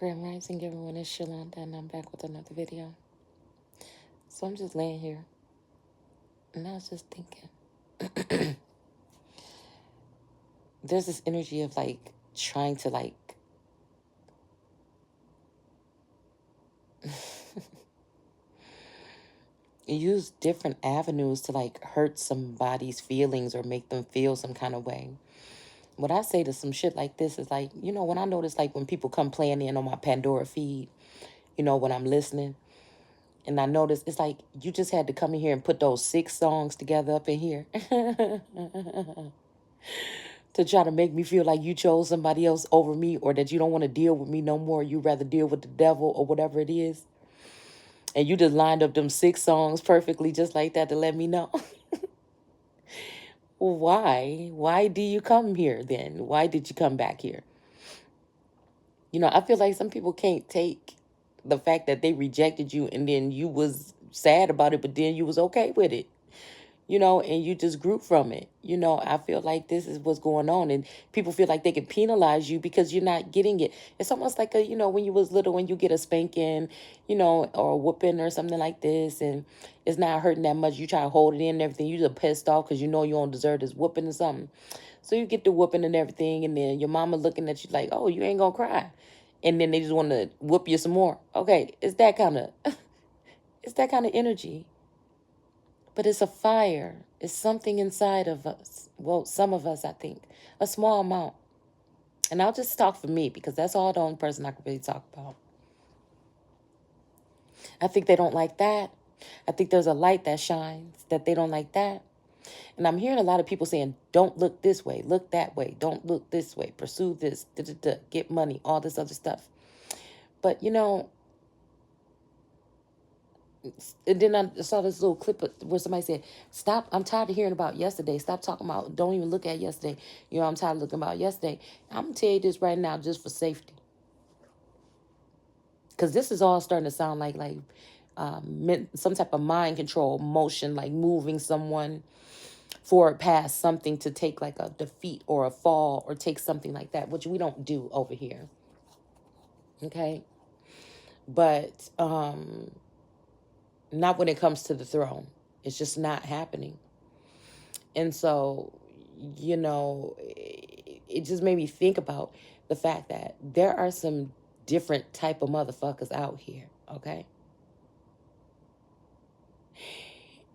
Grand Rising, everyone. It's Shalonda, and I'm back with another video. So I'm just laying here, and I was just thinking. There's this energy of trying to use different avenues to hurt somebody's feelings or make them feel some kind of way. What I say to some shit like this is when I notice when people come playing in on my Pandora feed, when I'm listening, and I notice it's like you just had to come in here and put those 6 songs together up in here to try to make me feel like you chose somebody else over me, or that you don't want to deal with me no more. You rather deal with the devil or whatever it is. And you just lined up them 6 songs perfectly just like that to let me know. Why? Why do you come here then? Why did you come back here? I feel like some people can't take the fact that they rejected you and then you was sad about it, but then you was okay with it. And you just grew from it. I feel like this is what's going on. And people feel like they can penalize you because you're not getting it. It's almost like when you was little, when you get a spanking, or a whooping or something like this, and it's not hurting that much. You try to hold it in and everything. You just pissed off because you don't deserve this whooping or something. So you get the whooping and everything, and then your mama looking at you like, oh, you ain't gonna cry. And then they just want to whoop you some more. Okay, it's that kind of, it's that kind of energy. But it's a fire. It's something inside of us. Well, some of us, I think. A small amount. And I'll just talk for me because that's all the only person I can really talk about. I think they don't like that. I think there's a light that shines that they don't like that. And I'm hearing a lot of people saying, don't look this way, look that way, don't look this way, pursue this, get money, all this other stuff. But, and then I saw this little clip where somebody said, stop, I'm tired of hearing about yesterday. Stop talking about, don't even look at yesterday. I'm tired of looking about yesterday. I'm going to tell you this right now just for safety. Because this is all starting to sound like some type of mind control motion, like moving someone forward past something to take like a defeat or a fall or take something like that, which we don't do over here. Okay? But not when it comes to the throne. It's just not happening. And so, it just made me think about the fact that there are some different type of motherfuckers out here, okay?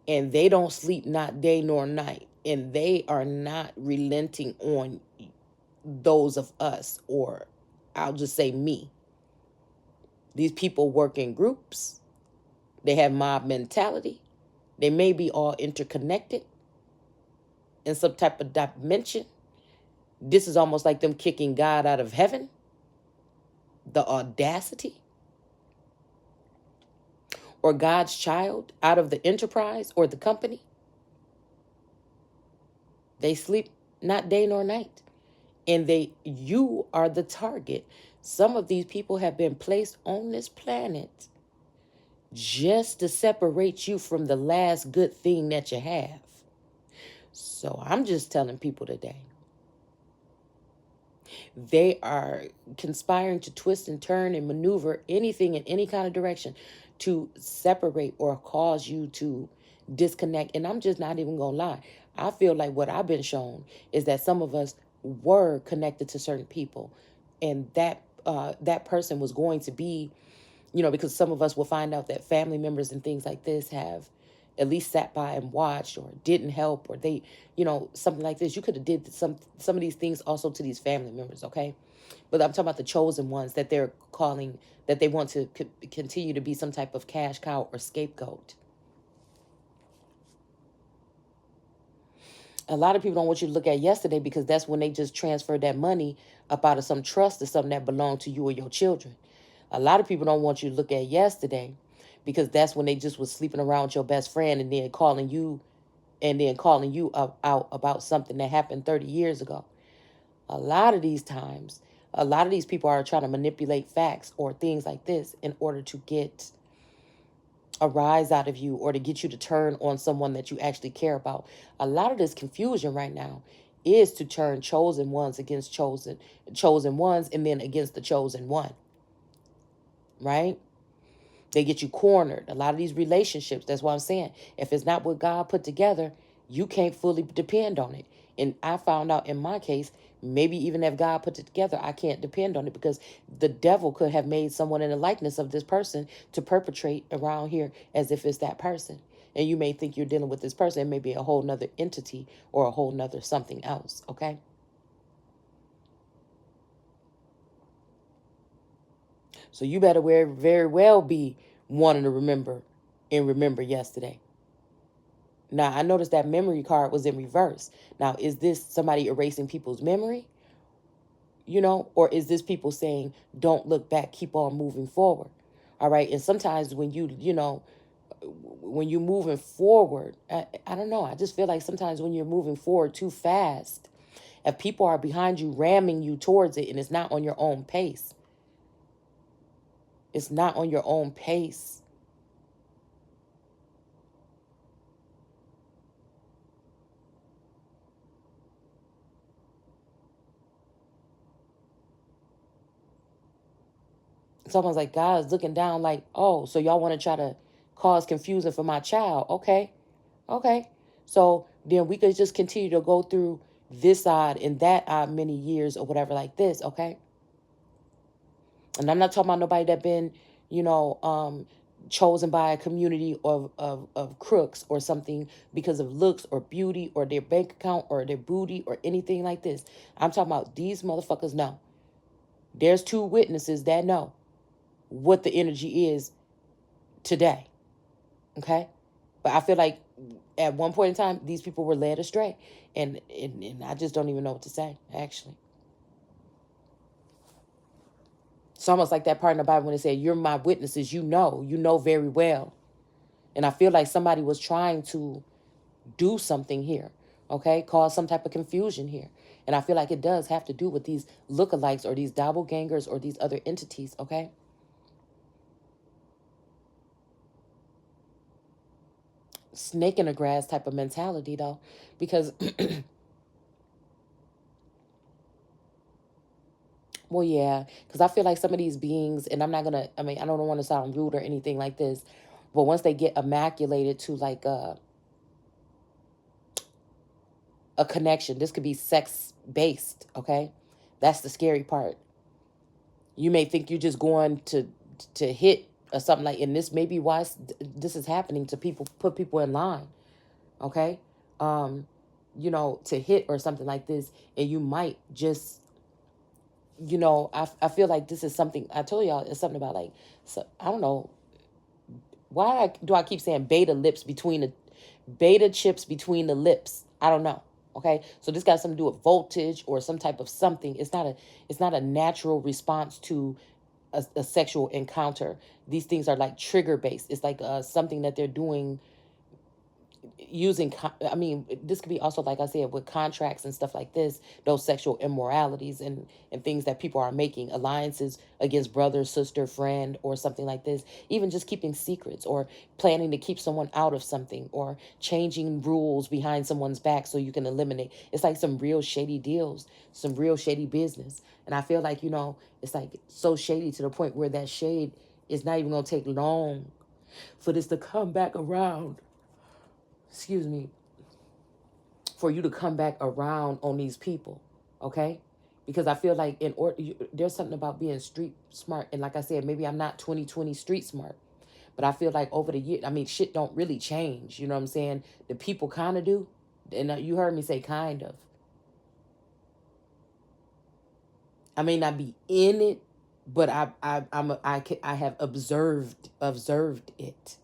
And they don't sleep not day nor night. And they are not relenting on those of us, or I'll just say me. These people work in groups. They have mob mentality. They may be all interconnected in some type of dimension. This is almost like them kicking God out of heaven. The audacity. Or God's child out of the enterprise or the company. They sleep not day nor night. And you are the target. Some of these people have been placed on this planet just to separate you from the last good thing that you have. So I'm just telling people today, they are conspiring to twist and turn and maneuver anything in any kind of direction to separate or cause you to disconnect. And I'm just not even going to lie. I feel like what I've been shown is that some of us were connected to certain people. And that person was going to be, because some of us will find out that family members and things like this have at least sat by and watched or didn't help, or they, something like this. You could have did some of these things also to these family members, okay? But I'm talking about the chosen ones that they're calling, that they want to continue to be some type of cash cow or scapegoat. A lot of people don't want you to look at yesterday because that's when they just transferred that money up out of some trust or something that belonged to you or your children. A lot of people don't want you to look at yesterday because that's when they just was sleeping around with your best friend and then calling you out about something that happened 30 years ago. A lot of these times, a lot of these people are trying to manipulate facts or things like this in order to get a rise out of you or to get you to turn on someone that you actually care about. A lot of this confusion right now is to turn chosen ones against chosen ones and then against the chosen one. right? They get you cornered. A lot of these relationships, that's what I'm saying. If it's not what God put together, you can't fully depend on it. And I found out in my case, maybe even if God put it together, I can't depend on it because the devil could have made someone in the likeness of this person to perpetrate around here as if it's that person. And you may think you're dealing with this person. It may be a whole nother entity or a whole nother something else, okay? So you better very well be wanting to remember and remember yesterday. Now, I noticed that memory card was in reverse. Now, is this somebody erasing people's memory? Or is this people saying, don't look back, keep on moving forward? All right. And sometimes when when you're moving forward, I don't know. I just feel like sometimes when you're moving forward too fast, if people are behind you, ramming you towards it, and it's not on your own pace, it's not on your own pace. It's almost like God's looking down like, oh, so y'all want to try to cause confusion for my child. Okay. Okay. So then we could just continue to go through this odd and that odd many years or whatever like this. Okay. And I'm not talking about nobody that been, you know, chosen by a community of crooks or something because of looks or beauty or their bank account or their booty or anything like this. I'm talking about these motherfuckers know. There's two witnesses that know what the energy is today. Okay. But I feel like at one point in time, these people were led astray. And I just don't even know what to say, actually. It's almost like that part in the Bible when it said, you're my witnesses, you know very well. And I feel like somebody was trying to do something here, okay? Cause some type of confusion here. And I feel like it does have to do with these lookalikes or these doppelgangers or these other entities, okay? Snake in the grass type of mentality, though, because well, yeah, because I feel like some of these beings, and I'm not gonna, I mean, I don't want to sound rude or anything like this, but once they get immaculated to like a connection, this could be sex based, okay? That's the scary part. You may think you're just going to hit or something like, and this may be why this is happening to people, put people in line, okay? Um, to hit or something like this, and you might just I feel like this is something I told y'all. It's something about like, so I don't know why do I keep saying beta chips between the lips. I don't know. Okay, so this got something to do with voltage or some type of something. It's not a natural response to a sexual encounter. These things are like trigger based. It's like something that they're doing using I mean, this could be also, like I said, with contracts and stuff like this, those sexual immoralities and things that people are making alliances against brother, sister, friend, or something like this. Even just keeping secrets or planning to keep someone out of something or changing rules behind someone's back so you can eliminate. It's like some real shady deals, some real shady business. And I feel like, it's like so shady to the point where that shade is not even going to take long for this to come back around. Excuse me, for you to come back around on these people, okay? Because I feel like there's something about being street smart, and like I said, maybe I'm not 2020 street smart, but I feel like over the years, I mean, shit don't really change. You know what I'm saying? The people kind of do, and you heard me say kind of. I may not be in it, but I have observed it.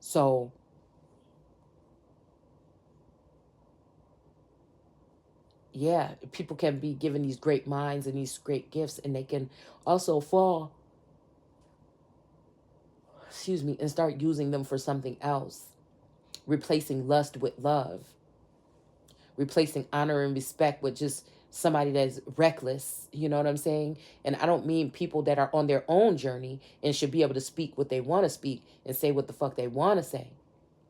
So yeah, people can be given these great minds and these great gifts, and they can also fall, excuse me, and start using them for something else, replacing lust with love, replacing honor and respect with just somebody that's reckless. You know what I'm saying? And I don't mean people that are on their own journey and should be able to speak what they want to speak and say what the fuck they want to say.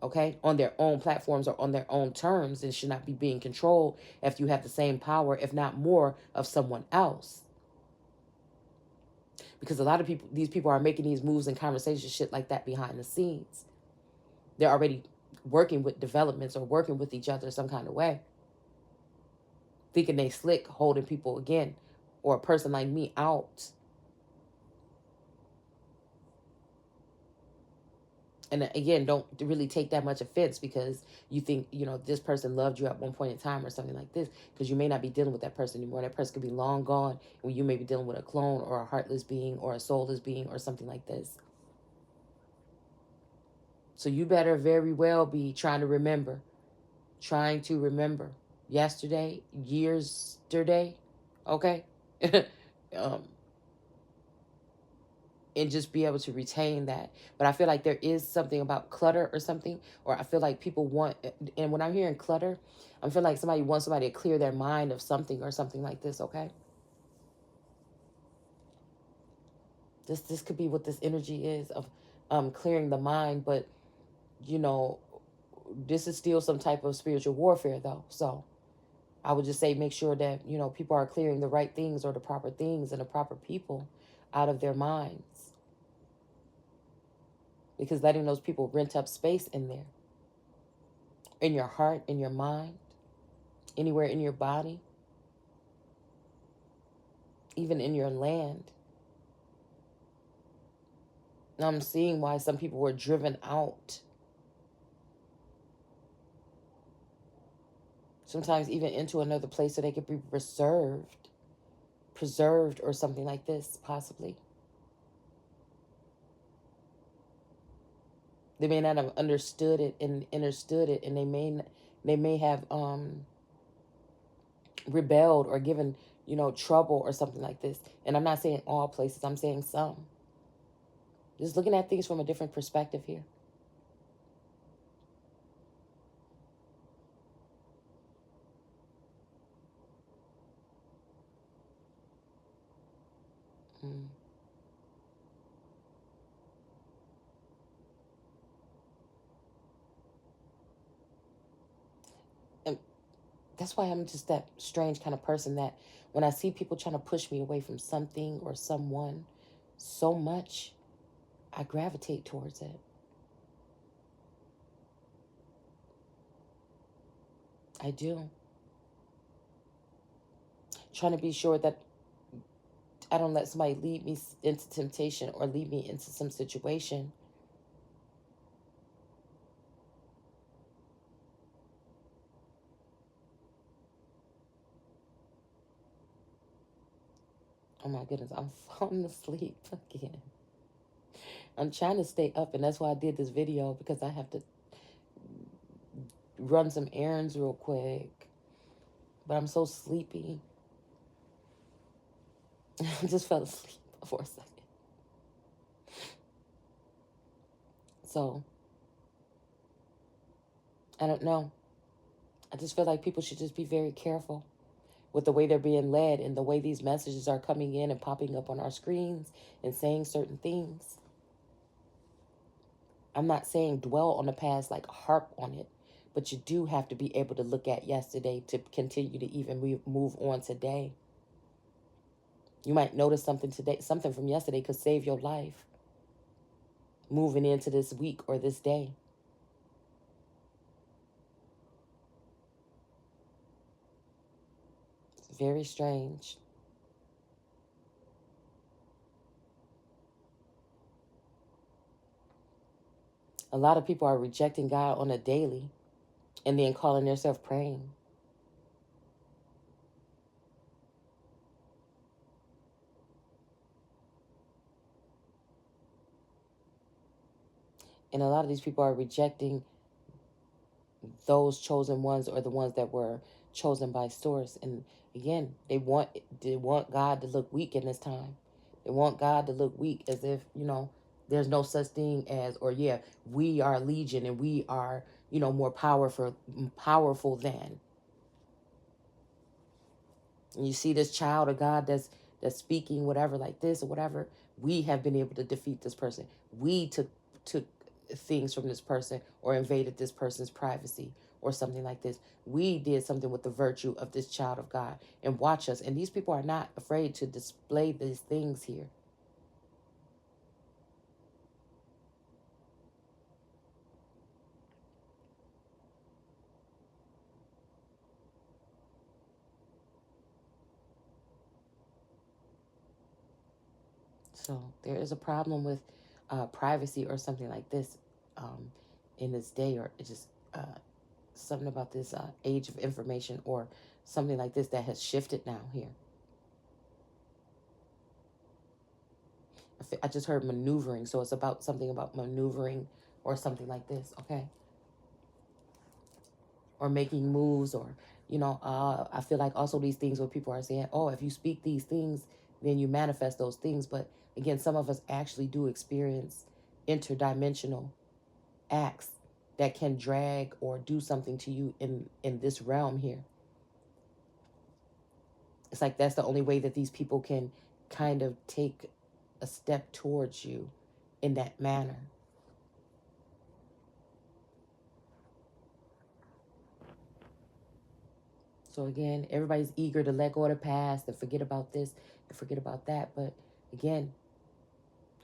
Okay, on their own platforms or on their own terms, and should not be being controlled if you have the same power, if not more, of someone else. Because a lot of people, these people are making these moves and conversations, shit like that behind the scenes. They're already working with developments or working with each other some kind of way. Thinking they slick, holding people again, or a person like me out. And again, don't really take that much offense because you think, this person loved you at one point in time or something like this, because you may not be dealing with that person anymore. That person could be long gone, and you may be dealing with a clone or a heartless being or a soulless being or something like this. So you better very well be trying to remember yesterday, yesterday, okay? um, and just be able to retain that. But I feel like there is something about clutter or something, or I feel like people want, and when I'm hearing clutter, I feel like somebody wants somebody to clear their mind of something or something like this, okay? This could be what this energy is of clearing the mind, but you know, this is still some type of spiritual warfare though. So I would just say make sure that, people are clearing the right things or the proper things and the proper people out of their minds. Because letting those people rent up space in there, in your heart, in your mind, anywhere in your body, even in your land. Now I'm seeing why some people were driven out. Sometimes even into another place so they could be preserved or something like this, possibly. They may not have understood it, and they may have rebelled or given, trouble or something like this. And I'm not saying all places, I'm saying some. Just looking at things from a different perspective here. Mm. And that's why I'm just that strange kind of person that when I see people trying to push me away from something or someone so much, I gravitate towards it. I do. Trying to be sure that I don't let somebody lead me into temptation or lead me into some situation. Oh my goodness, I'm falling asleep again. I'm trying to stay up, and that's why I did this video, because I have to run some errands real quick. But I'm so sleepy. I just fell asleep for a second. So, I don't know. I just feel like people should just be very careful with the way they're being led and the way these messages are coming in and popping up on our screens and saying certain things. I'm not saying dwell on the past, like harp on it, but you do have to be able to look at yesterday to continue to even move on today. You might notice something today, something from yesterday could save your life moving into this week or this day. It's very strange. A lot of people are rejecting God on a daily and then calling themselves praying. And a lot of these people are rejecting those chosen ones or the ones that were chosen by source. And again, they want God to look weak in this time. They want God to look weak, as if, there's no such thing as, or yeah, we are legion and we are, more powerful than. And you see this child of God that's speaking whatever like this or whatever, we have been able to defeat this person. We took things from this person or invaded this person's privacy or something like this. We did something with the virtue of this child of God. And watch us. And these people are not afraid to display these things here. So there is a problem with privacy or something like this um, in this day, or it's just something about this age of information or something like this that has shifted now here. I just heard maneuvering, so it's about something about maneuvering or something like this, okay? Or making moves, or, you know, I feel like also these things where people are saying, oh, if you speak these things, then you manifest those things. But again, some of us actually do experience interdimensional acts that can drag or do something to you in this realm here. It's like that's the only way that these people can kind of take a step towards you in that manner. So again, everybody's eager to let go of the past and forget about this and forget about that. But again,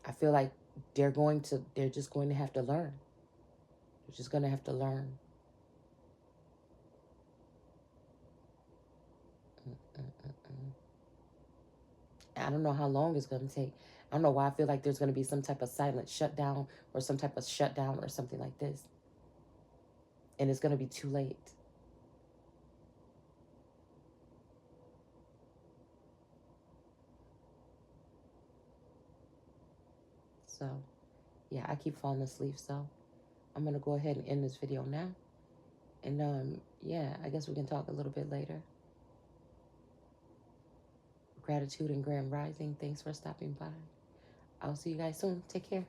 I feel like they're just going to have to learn. They're just going to have to learn. Mm-mm-mm-mm. I don't know how long it's going to take. I don't know why I feel like there's going to be some type of silent shutdown or some type of shutdown or something like this. And it's going to be too late. So, yeah, I keep falling asleep. So, I'm going to go ahead and end this video now. And, yeah, I guess we can talk a little bit later. Gratitude and grand rising. Thanks for stopping by. I'll see you guys soon. Take care.